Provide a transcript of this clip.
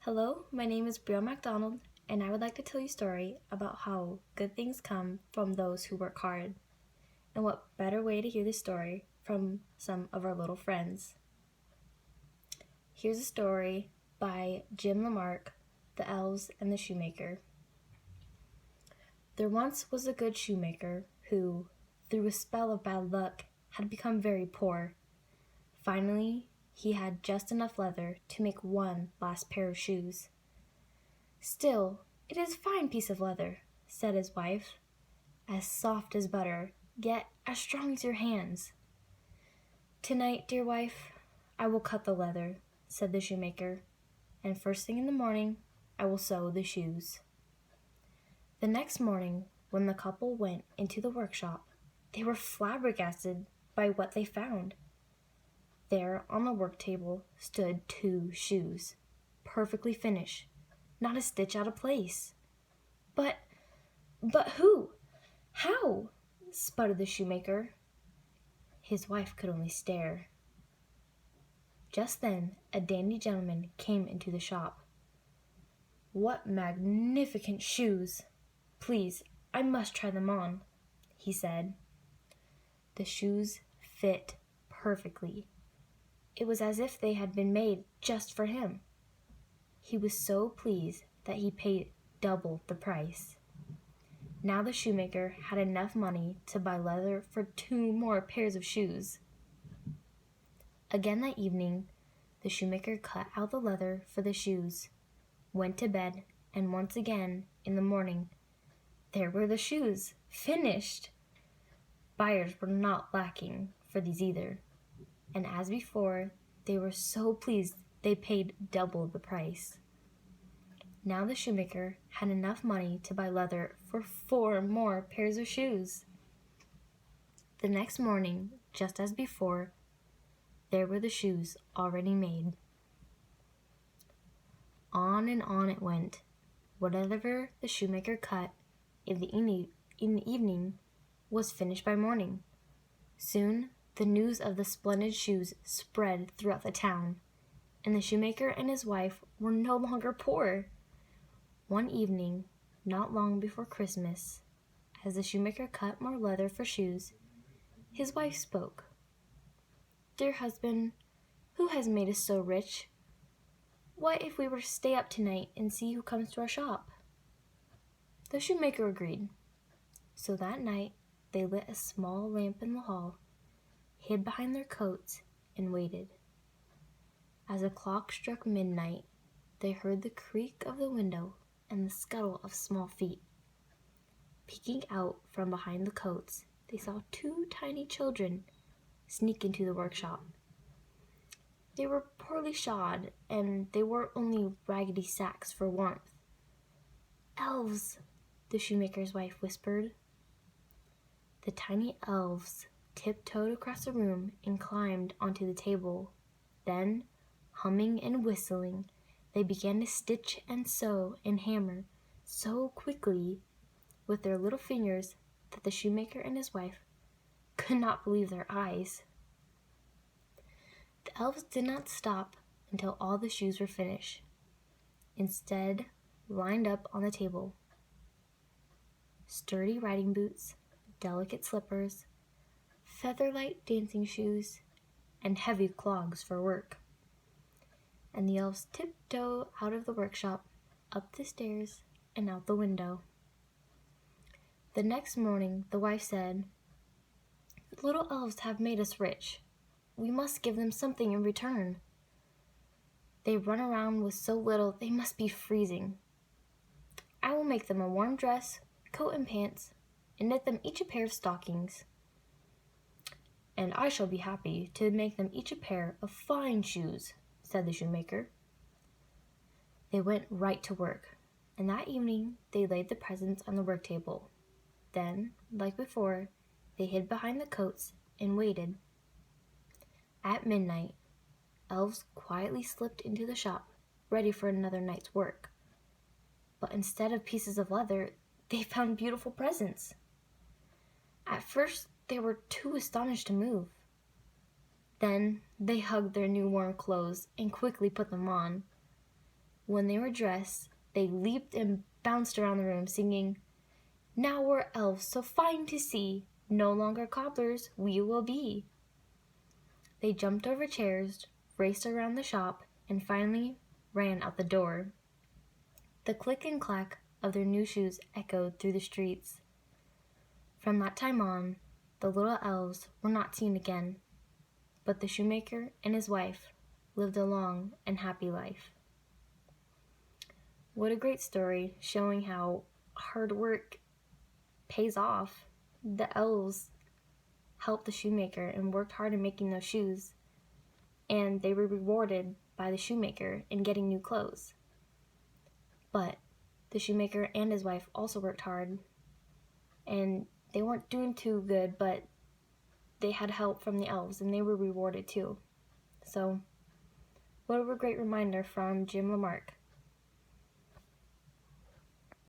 Hello, my name is Brielle MacDonald, and I would like to tell you a story about how good things come from those who work hard. And what better way to hear this story from some of our little friends? Here's a story by Jim Lamarck, The Elves and the Shoemaker. There once was a good shoemaker who, through a spell of bad luck, had become very poor. Finally, he had just enough leather to make one last pair of shoes. "Still, it is a fine piece of leather," said his wife, "as soft as butter, yet as strong as your hands." "Tonight, dear wife, I will cut the leather," said the shoemaker, "and first thing in the morning I will sew the shoes." The next morning, when the couple went into the workshop, they were flabbergasted by what they found. There on the work table stood 2 shoes, perfectly finished, not a stitch out of place. But who? How?" sputtered the shoemaker. His wife could only stare. Just then a dandy gentleman came into the shop. "What magnificent shoes! Please, I must try them on," he said. The shoes fit perfectly. It was as if they had been made just for him. He was so pleased that he paid double the price. Now the shoemaker had enough money to buy leather for 2 more pairs of shoes. Again that evening, the shoemaker cut out the leather for the shoes, went to bed, and once again, in the morning, there were the shoes, finished. Buyers were not lacking for these either, and as before, they were so pleased they paid double the price. Now the shoemaker had enough money to buy leather for 4 more pairs of shoes. The next morning, just as before, there were the shoes already made. On and on it went. Whatever the shoemaker cut in the evening was finished by morning. Soon the news of the splendid shoes spread throughout the town, and the shoemaker and his wife were no longer poor. One evening, not long before Christmas, as the shoemaker cut more leather for shoes, his wife spoke. "Dear husband, who has made us so rich? What if we were to stay up tonight and see who comes to our shop?" The shoemaker agreed. So that night they lit a small lamp in the hall, hid behind their coats, and waited. As the clock struck midnight, they heard the creak of the window and the scuttle of small feet. Peeking out from behind the coats, they saw 2 tiny children sneak into the workshop. They were poorly shod, and they wore only raggedy sacks for warmth. "Elves," the shoemaker's wife whispered. The tiny elves tiptoed across the room and climbed onto the table. Then, humming and whistling, they began to stitch and sew and hammer so quickly with their little fingers that the shoemaker and his wife could not believe their eyes. The elves did not stop until all the shoes were finished. Instead, lined up on the table, sturdy riding boots, delicate slippers, feather-light dancing shoes, and heavy clogs for work. And the elves tiptoed out of the workshop, up the stairs, and out the window. The next morning, the wife said, "The little elves have made us rich. We must give them something in return. They run around with so little they must be freezing. I will make them a warm dress, coat and pants, and knit them each a pair of stockings." "And I shall be happy to make them each a pair of fine shoes," said the shoemaker. They went right to work, and that evening they laid the presents on the work table. Then, like before, they hid behind the coats and waited. At midnight, elves quietly slipped into the shop, ready for another night's work. But instead of pieces of leather, they found beautiful presents. At first, they were too astonished to move. Then they hugged their new warm clothes and quickly put them on. When they were dressed, they leaped and bounced around the room, singing, "Now we're elves so fine to see, no longer cobblers we will be." They jumped over chairs, raced around the shop, and finally ran out the door. The click and clack of their new shoes echoed through the streets. From that time on, the little elves were not seen again, but the shoemaker and his wife lived a long and happy life. What a great story, showing how hard work pays off. The elves helped the shoemaker and worked hard in making those shoes, and they were rewarded by the shoemaker in getting new clothes. But the shoemaker and his wife also worked hard, and they weren't doing too good, but they had help from the elves, and they were rewarded too. So, what a great reminder from Jim Lamarck.